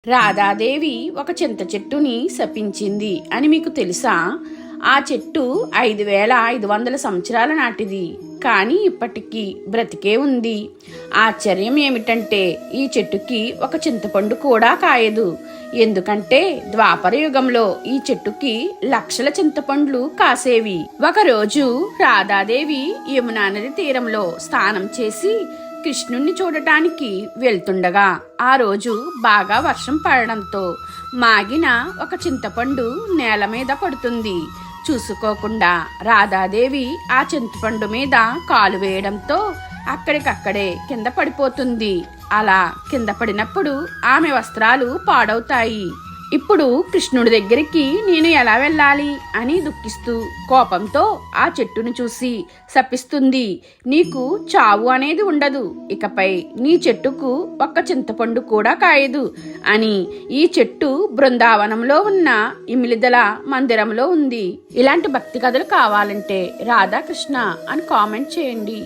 రాధాదేవి ఒక చింత చెట్టుని శపించింది అని మీకు తెలుసా? ఆ చెట్టు 5500 సంవత్సరాల నాటిది. కానీ ఇప్పటికీ బ్రతికే ఉంది. ఆశ్చర్యం ఏమిటంటే ఈ చెట్టుకి ఒక చింతపండు కూడా కాయదు. ఎందుకంటే ద్వాపర యుగంలో ఈ చెట్టుకి లక్షల చింతపండ్లు కాసేవి. ఒకరోజు రాధాదేవి యమునా నది తీరంలో స్నానం చేసి కృష్ణుణ్ణి చూడటానికి వెళ్తుండగా ఆ రోజు బాగా వర్షం పడడంతో మాగిన ఒక చింతపండు నేల మీద పడుతుంది. చూసుకోకుండా రాధాదేవి ఆ చింతపండు మీద కాలు వేయడంతో అక్కడికక్కడే కింద పడిపోతుంది. అలా కింద పడినప్పుడు ఆమె వస్త్రాలు పాడవుతాయి. ఇప్పుడు కృష్ణుడి దగ్గరికి నేను ఎలా వెళ్ళాలి అని దుఃఖిస్తూ కోపంతో ఆ చెట్టును చూసి శపిస్తుంది. నీకు చావు అనేది ఉండదు. ఇకపై నీ చెట్టుకు ఒక్క చింతపండు కూడా కాయదు అని. ఈ చెట్టు బృందావనంలో ఉన్న ఇమిలిదల మందిరంలో ఉంది. ఇలాంటి భక్తి కథలు కావాలంటే రాధాకృష్ణ అని కామెంట్ చేయండి.